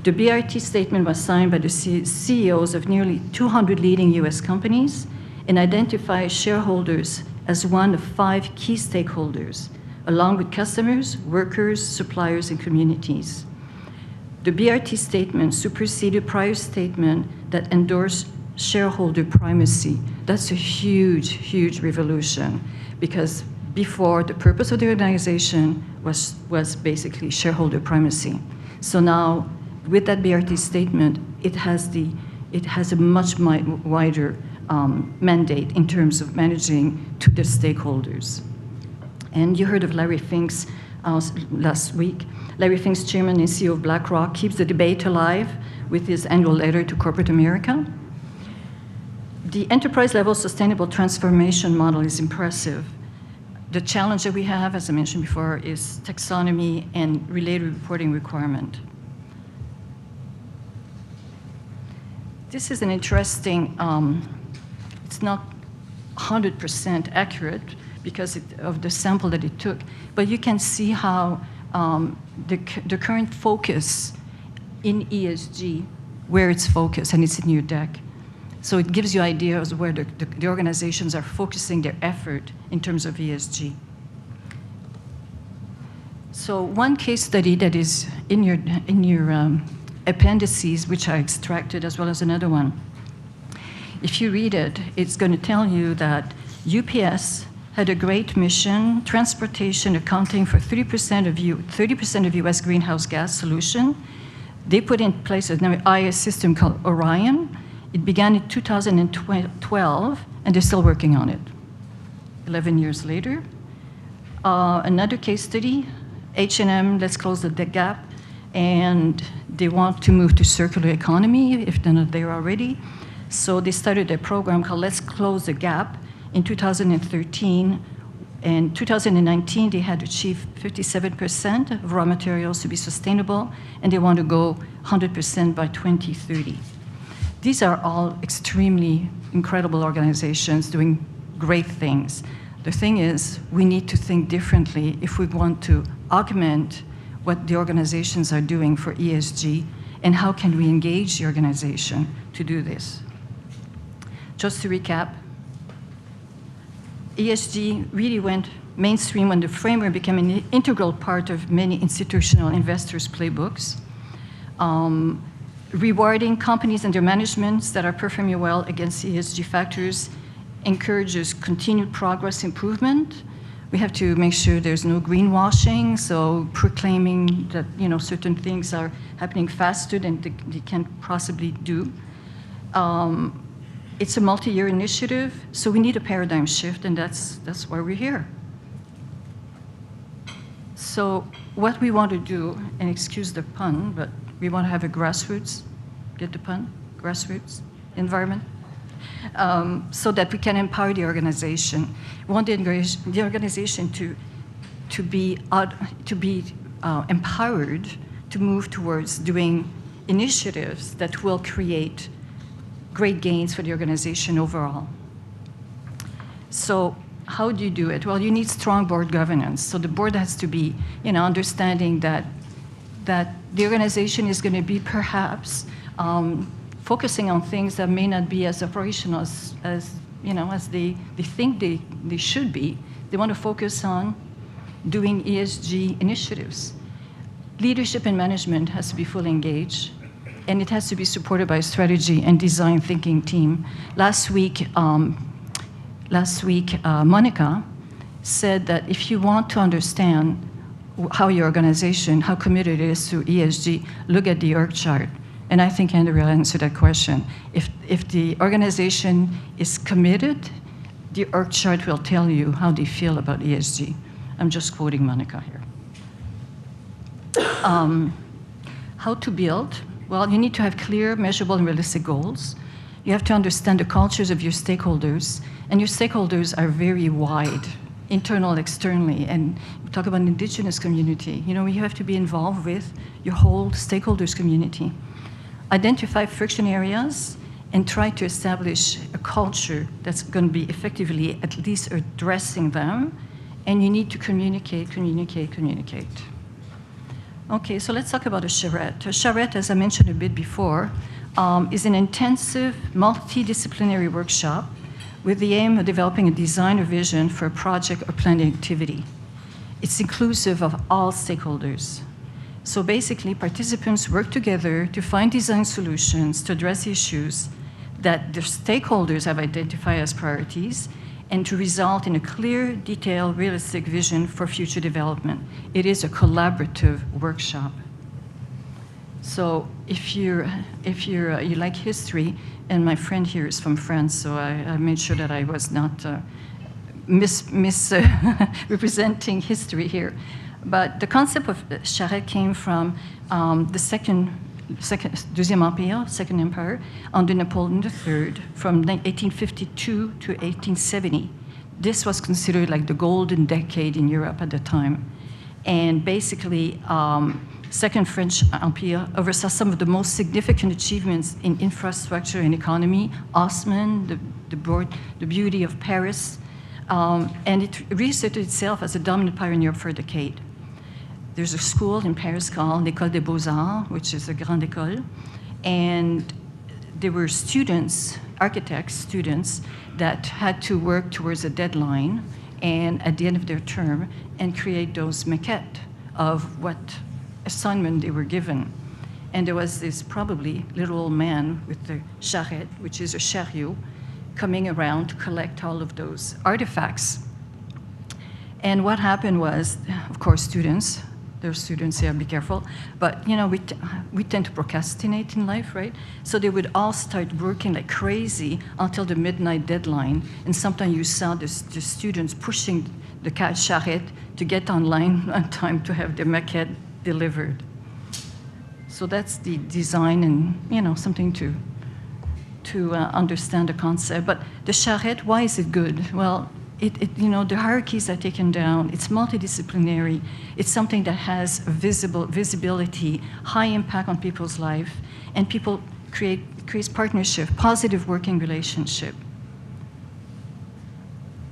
Speaker 3: The BRT Statement was signed by the CEOs of nearly 200 leading US companies and identifies shareholders as one of 5 key stakeholders, along with customers, workers, suppliers, and communities. The BRT Statement superseded prior statement that endorsed shareholder primacy. That's a huge, huge revolution, because before, the purpose of the organization was basically shareholder primacy. So now, with that BRT Statement, it has the it has a much wider mandate in terms of managing to the stakeholders. And you heard of Larry Fink's last week. Larry Fink's chairman and CEO of BlackRock keeps the debate alive with his annual letter to corporate America. The enterprise-level sustainable transformation model is impressive. The challenge that we have, as I mentioned before, is taxonomy and related reporting requirement. This is an interesting, it's not 100% accurate because of the sample that it took, but you can see how the current focus in ESG, where it's focused, and it's in your deck. So it gives you ideas where the organizations are focusing their effort in terms of ESG. So one case study that is in your appendices, which I extracted, as well as another one. If you read it, it's going to tell you that UPS had a great mission, transportation accounting for 30% of US greenhouse gas solution. They put in place an IS system called Orion. It began in 2012, and they're still working on it, 11 years later. Another case study, H&M, let's close the gap, and they want to move to circular economy, if they're not there already. So they started a program called Let's Close the Gap in 2013. In 2019, they had achieved 57% of raw materials to be sustainable, and they want to go 100% by 2030. These are all extremely incredible organizations doing great things. The thing is, we need to think differently if we want to augment what the organizations are doing for ESG, and how can we engage the organization to do this. Just to recap, ESG really went mainstream when the framework became an integral part of many institutional investors' playbooks, rewarding companies and their managements that are performing well against ESG factors encourages continued progress improvement. We have to make sure there's no greenwashing, so proclaiming that certain things are happening faster than they can possibly do. It's a multi-year initiative, so we need a paradigm shift, and that's why we're here. So what we want to do, and excuse the pun, but we want to have a grassroots, get the pun? Grassroots environment, so that we can empower the organization. We want the organization to be empowered to move towards doing initiatives that will create great gains for the organization overall. So how do you do it? Well, you need strong board governance. So the board has to be, understanding that the organization is going to be perhaps focusing on things that may not be as operational as they think they should be. They want to focus on doing ESG initiatives. Leadership and management has to be fully engaged, and it has to be supported by a strategy and design thinking team. Last week, Monica said that if you want to understand how your organization, how committed it is to ESG, look at the org chart. And I think Andrew will answer that question. If the organization is committed, the org chart will tell you how they feel about ESG. I'm just quoting Monica here. How to build? Well, you need to have clear, measurable, and realistic goals. You have to understand the cultures of your stakeholders, and your stakeholders are very wide, internal, externally, and we talk about indigenous community. You have to be involved with your whole stakeholders community. Identify friction areas and try to establish a culture that's going to be effectively at least addressing them, and you need to communicate. Okay, so let's talk about a charrette. A charrette, as I mentioned a bit before, is an intensive, multidisciplinary workshop with the aim of developing a design or vision for a project or planned activity. It's inclusive of all stakeholders. So basically, participants work together to find design solutions to address issues that the stakeholders have identified as priorities, and to result in a clear, detailed, realistic vision for future development. It is a collaborative workshop. So if you like history, and my friend here is from France, so I made sure that I was not representing history here. But the concept of charrette came from the Deuxième Empire, Second Empire, under Napoleon III, from 1852 to 1870. This was considered like the golden decade in Europe at the time. And basically, Second French Empire oversaw some of the most significant achievements in infrastructure and economy, Haussmann, the beauty of Paris, and it reasserted itself as a dominant power in Europe for a decade. There's a school in Paris called l'École des Beaux-Arts, which is a grande école, and there were students, architects, students, that had to work towards a deadline and at the end of their term and create those maquettes of what assignment they were given. And there was this probably little old man with the charrette, which is a chariot, coming around to collect all of those artifacts. And what happened was, of course, there's students here, be careful, but you know, we tend to procrastinate in life, right? So they would all start working like crazy until the midnight deadline, and sometimes you saw the students pushing the charrette to get online on time to have their maquette delivered. So that's the design, and you know, something to understand the concept. But the charrette, why is it good? Well, you know, the hierarchies are taken down. It's multidisciplinary. It's something that has visibility, high impact on people's life, and people creates partnership, positive working relationship.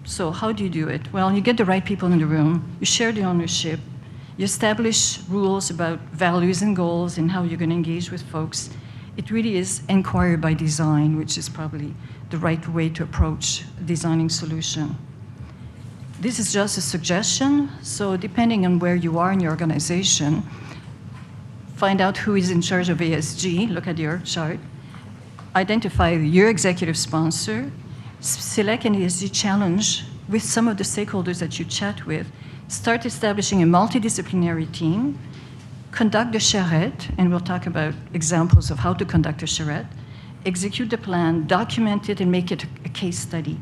Speaker 3: So how do you do it? Well, you get the right people in the room. You share the ownership. You establish rules about values and goals and how you're going to engage with folks. It really is inquire by design, which is probably the right way to approach designing solution. This is just a suggestion, so depending on where you are in your organization, find out who is in charge of ESG, look at your chart, identify your executive sponsor, select an ESG challenge with some of the stakeholders that you chat with, start establishing a multidisciplinary team, conduct the charrette, and we'll talk about examples of how to conduct a charrette, execute the plan, document it, and make it a case study.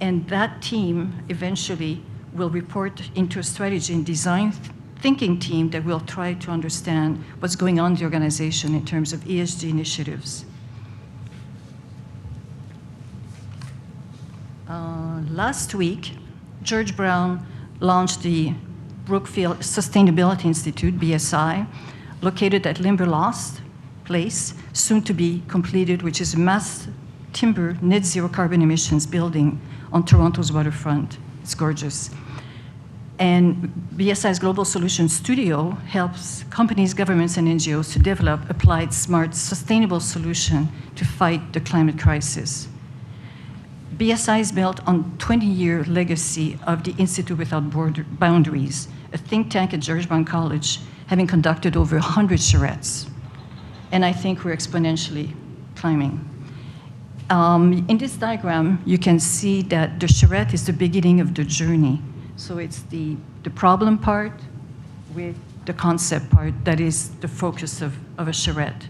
Speaker 3: And that team eventually will report into a strategy and design thinking team that will try to understand what's going on in the organization in terms of ESG initiatives. Last week, George Brown launched the Brookfield Sustainability Institute, BSI, located at Limberlost Place, soon to be completed, which is a mass timber net zero carbon emissions building on Toronto's waterfront. It's gorgeous. And BSI's Global Solutions Studio helps companies, governments, and NGOs to develop applied, smart, sustainable solutions to fight the climate crisis. BSI is built on 20-year legacy of the Institute Without Boundaries, a think tank at George Brown College, having conducted over 100 charrettes. And I think we're exponentially climbing. In this diagram, you can see that the charrette is the beginning of the journey. So it's the problem part with the concept part that is the focus of a charrette.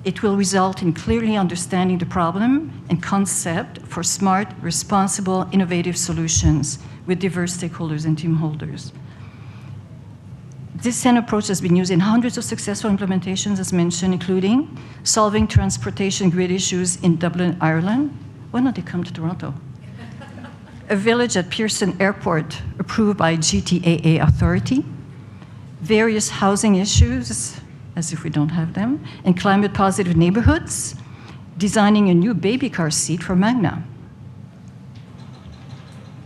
Speaker 3: It will result in clearly understanding the problem and concept for smart, responsible, innovative solutions with diverse stakeholders and team holders. This same approach has been used in hundreds of successful implementations, as mentioned, including solving transportation grid issues in Dublin, Ireland. Why don't they come to Toronto? A village at Pearson Airport approved by GTAA authority, various housing issues, as if we don't have them, and climate-positive neighborhoods, designing a new baby car seat for Magna.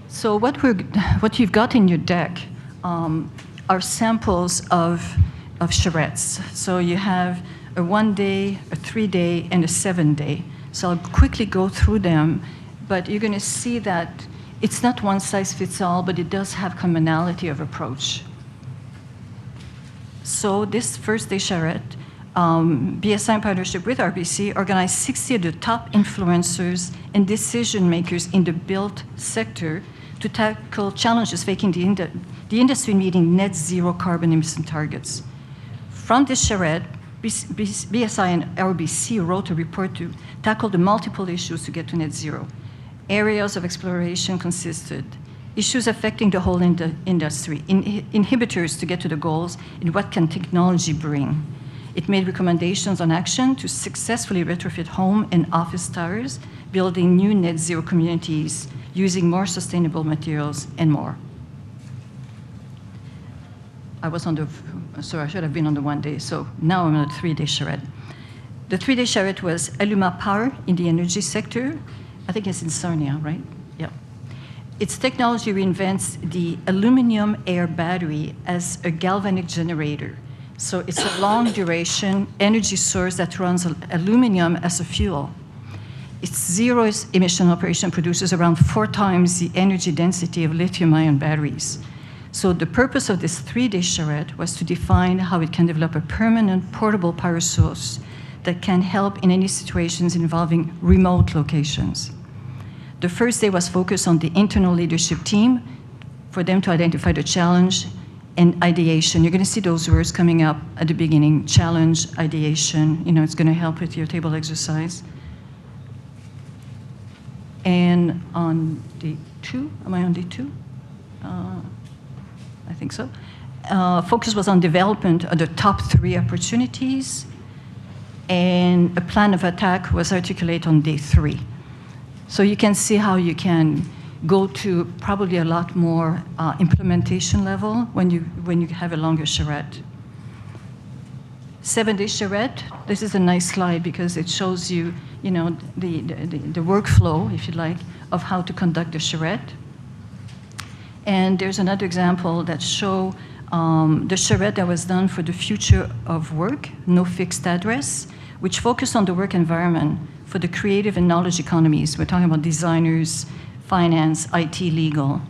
Speaker 3: So what you've got in your deck are samples of charrettes. So you have a 1-day, a 3-day, and a 7-day. So I'll quickly go through them, but you're going to see that it's not one size fits all, but it does have commonality of approach. So this first day charrette, BSI in partnership with RBC organized 60 of the top influencers and decision makers in the built sector to tackle challenges facing the industry meeting net zero carbon emission targets. From this charrette, BSI and RBC wrote a report to tackle the multiple issues to get to net zero. Areas of exploration consisted issues affecting the whole industry, inhibitors to get to the goals, and what can technology bring. It made recommendations on action to successfully retrofit home and office towers, building new net zero communities, using more sustainable materials, and more. I was on the, sorry, I should have been on the 1 day, so now I'm on a 3-day charrette. The 3-day charrette was Aluma Power in the energy sector. I think it's in Sarnia, right? Yeah. Its technology reinvents the aluminum air battery as a galvanic generator. So it's a long duration energy source that runs aluminum as a fuel. Its zero emission operation produces around 4 times the energy density of lithium-ion batteries. So the purpose of this 3-day charrette was to define how it can develop a permanent portable power source that can help in any situations involving remote locations. The first day was focused on the internal leadership team for them to identify the challenge and ideation. You're going to see those words coming up at the beginning: challenge, ideation. You know, it's going to help with your table exercise. And on day 2, am I on day 2? I think so. Focus was on development of the top 3 opportunities, and a plan of attack was articulated on day 3. So you can see how you can go to probably a lot more implementation level when you have a longer charrette. 7-day charrette. This is a nice slide because it shows you, you know, the workflow, if you like, of how to conduct the charrette. And there's another example that show the charrette that was done for the future of work, no fixed address, which focused on the work environment for the creative and knowledge economies. We're talking about designers, finance, IT, legal.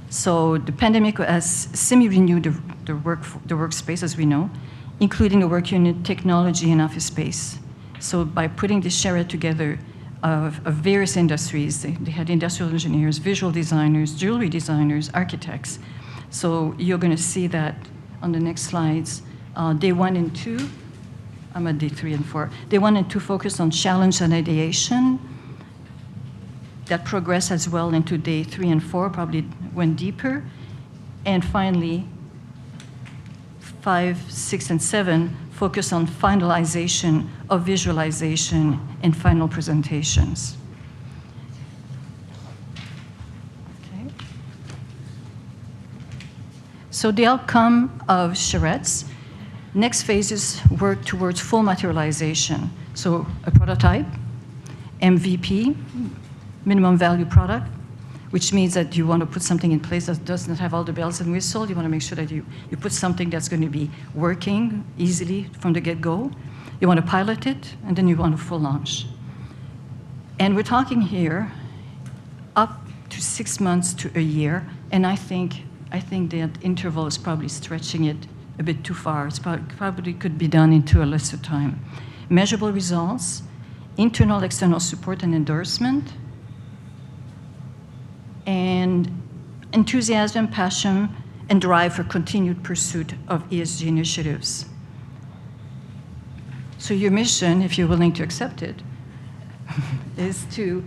Speaker 3: So the pandemic has semi-renewed the workspace, as we know, including the work unit, technology, and office space. So by putting this charrette together of various industries, they had industrial engineers, visual designers, jewelry designers, architects. So you're going to see that on the next slides. Day 1 and 2, I'm at day 3 and 4. Day 1 and 2 focus on challenge and ideation. That progressed as well into day 3 and 4, probably went deeper. And finally, 5, 6, and 7 focus on finalization of visualization and final presentations. Okay. So the outcome of charrettes, next phases work towards full materialization. So a prototype, MVP, minimum value product, which means that you want to put something in place that does not have all the bells and whistles. You want to make sure that you put something that's going to be working easily from the get-go. You want to pilot it, and then you want a full launch. And we're talking here up to 6 months to a year, and I think that interval is probably stretching it a bit too far. It probably could be done into a lesser time. Measurable results, internal, external support and endorsement, and enthusiasm, passion, and drive for continued pursuit of ESG initiatives. So your mission, if you're willing to accept it, is to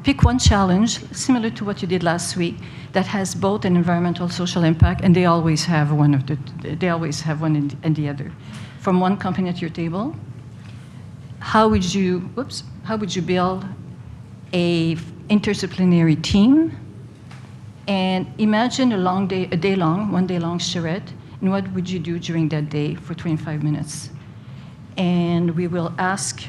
Speaker 3: pick one challenge, similar to what you did last week, that has both an environmental, social impact, and they always have one and the other. From one company at your table, how would you build a interdisciplinary team? And imagine one day long charrette, and what would you do during that day for 25 minutes? And we will ask,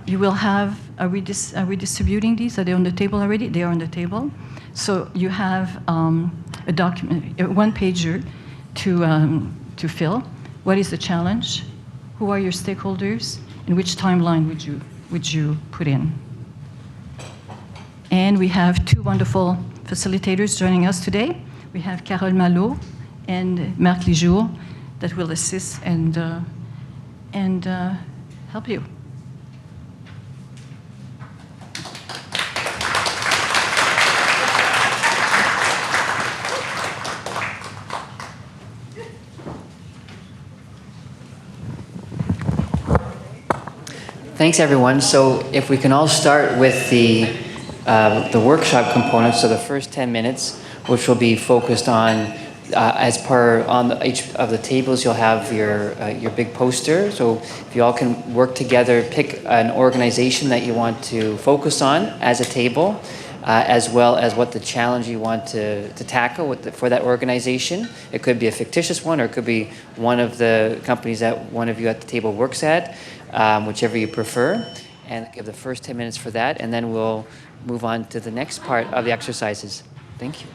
Speaker 3: you will have, are we distributing these? Are they on the table already? They are on the table. So you have a document, a one-pager to fill. What is the challenge? Who are your stakeholders? And which timeline would you put in? And we have 2 wonderful facilitators joining us today. We have Carole Malo and Marc Lijour that will assist and help you.
Speaker 1: Thanks, everyone. So if we can all start with the workshop component, so the first 10 minutes, which will be focused on, each of the tables, you'll have your big poster. So if you all can work together, pick an organization that you want to focus on as a table, as well as what the challenge you want to tackle for that organization. It could be a fictitious one, or it could be one of the companies that one of you at the table works at, whichever you prefer. And give the first 10 minutes for that, and then we'll move on to the next part of the exercises. Thank you.